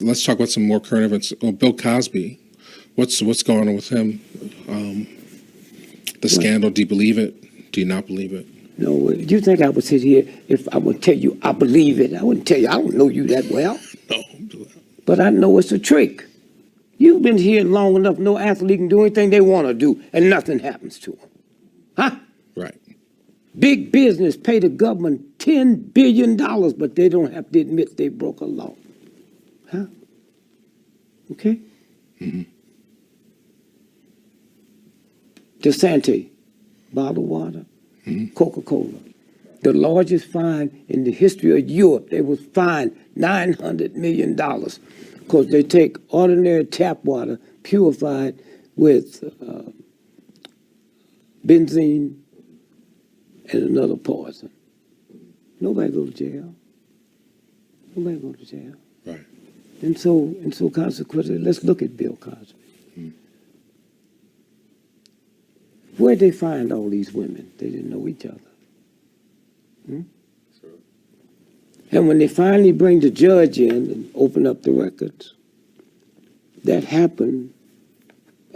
let's talk about some more current events. Well, Bill Cosby, what's going on with him? The scandal. Do you believe it? Do you not believe it? No. Do you think I would sit here if I would tell you I believe it? I wouldn't tell you. I don't know you that well. No. But I know it's a trick. You've been here long enough. No athlete can do anything they want to do, and nothing happens to them. Huh? Right. Big business pay the government $10 billion, but they don't have to admit they broke a law. Huh? Okay? Mm-hmm. DeSantis, bottled water, Coca-Cola. The largest fine in the history of Europe. They was fined $900 million because they take ordinary tap water purified with benzene and another poison. Nobody go to jail. Nobody go to jail. Right. And so consequently, let's look at Bill Cosby. Where'd they find all these women? They didn't know each other. Sure. And when they finally bring the judge in and open up the records, that happened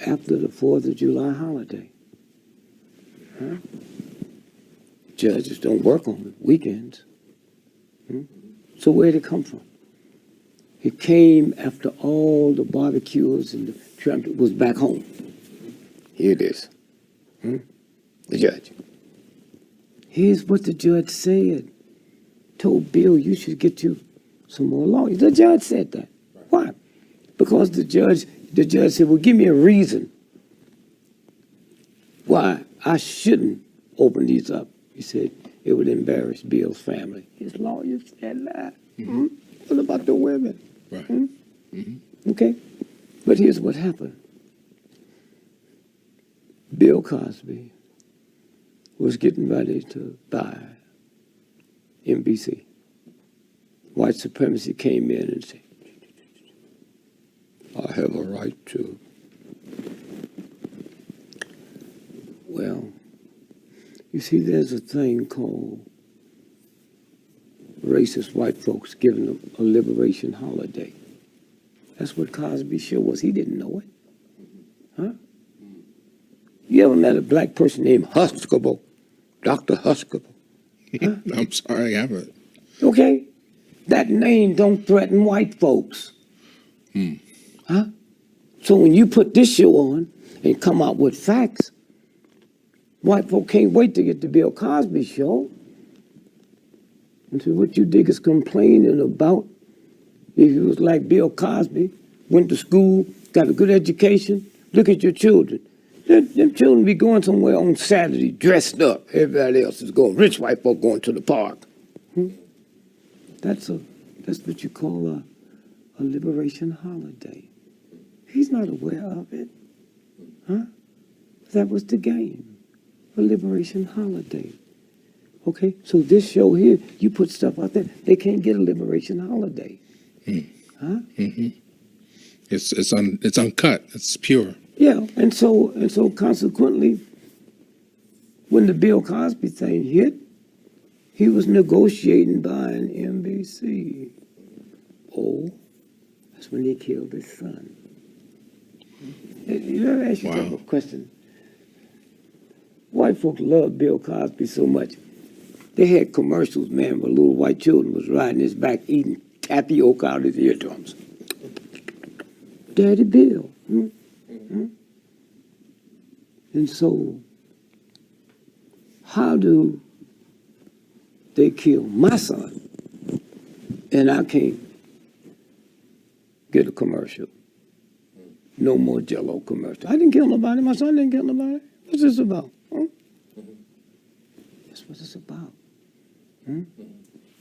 after the 4th of July holiday. Huh? Judges don't work on weekends. So where'd it come from? It came after all the barbecues and the trumpet was back home. Here it is. The judge. Here's what the judge said. Told Bill, you should get you some more lawyers. The judge said that. Why? Because the judge said, well, give me a reason why I shouldn't open these up. He said it would embarrass Bill's family. His lawyers said that. What about the women? Right. Okay? But here's what happened. Bill Cosby was getting ready to buy NBC. White supremacy came in and said, I have a right to. Well, you see, there's a thing called racist white folks giving them a liberation holiday. That's what Cosby's show was. He didn't know it. Huh? You ever met a black person named Huxtable? Dr. Huxtable? Huh? I'm sorry, I haven't. Okay? That name don't threaten white folks. Huh? So when you put this show on and come out with facts, white folk can't wait to get the Bill Cosby show. And so what you diggers complaining about, if you was like Bill Cosby, went to school, got a good education, look at your children. Them children be going somewhere on Saturday dressed up. Everybody else is going. Rich white folk going to the park. That's what you call a liberation holiday. He's not aware of it. Huh? That was the game. A liberation holiday. Okay? So this show here, you put stuff out there, they can't get a liberation holiday. Huh? It's uncut. It's pure. Yeah, and so consequently, when the Bill Cosby thing hit, he was negotiating buying NBC. Oh, that's when they killed his son. You ever ask yourself a question? White folks love Bill Cosby so much. They had commercials, man, where little white children was riding his back eating tapioca out of his eardrums. Daddy Bill. And so, how do they kill my son and I can't get a commercial? No more Jell-O commercial. I didn't kill nobody. My son didn't kill nobody. What's this about? That's what it's about.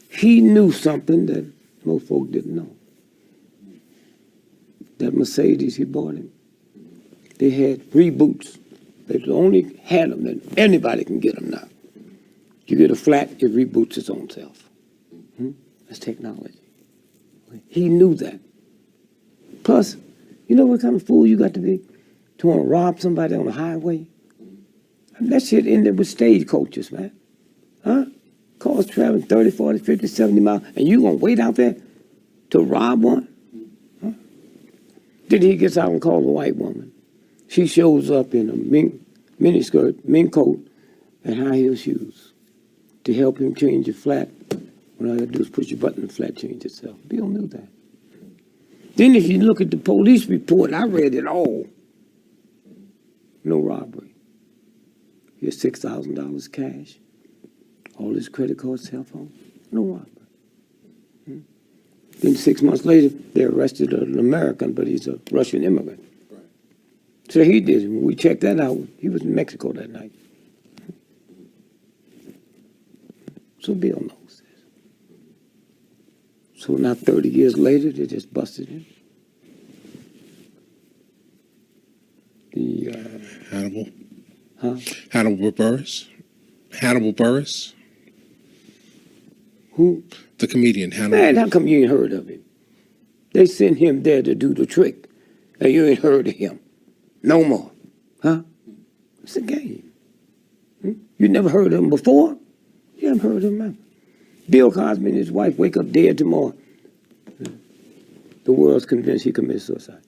He knew something that most folk didn't know. That Mercedes he bought him, they had reboots. They only had them, and anybody can get them now. You get a flat, it reboots its own self. That's technology. He knew that. Plus, you know what kind of fool you got to be to want to rob somebody on the highway? I mean, that shit ended with stagecoaches, man. Huh? Cars traveling 30, 40, 50, 70 miles, and you going to wait out there to rob one? Then he gets out and calls a white woman. She shows up in a miniskirt, mink coat, and high heel shoes to help him change a flat. What I got to do is push a button and the flat change itself. Bill knew that. Then if you look at the police report, I read it all. No robbery. Here's $6,000 cash. All his credit cards, cell phone. No robbery. Then 6 months later, they arrested an American, but he's a Russian immigrant. Right. So he did it. When we checked that out, he was in Mexico that night. So Bill knows this. So now 30 years later, they just busted him. Hannibal. Huh? Hannibal Buress. Hannibal Buress. Who? The comedian Hannibal. Man, how come you ain't heard of him? They sent him there to do the trick, and you ain't heard of him. No more. Huh? It's a game. You never heard of him before? You haven't heard of him now. Bill Cosby and his wife wake up dead tomorrow. The world's convinced he committed suicide.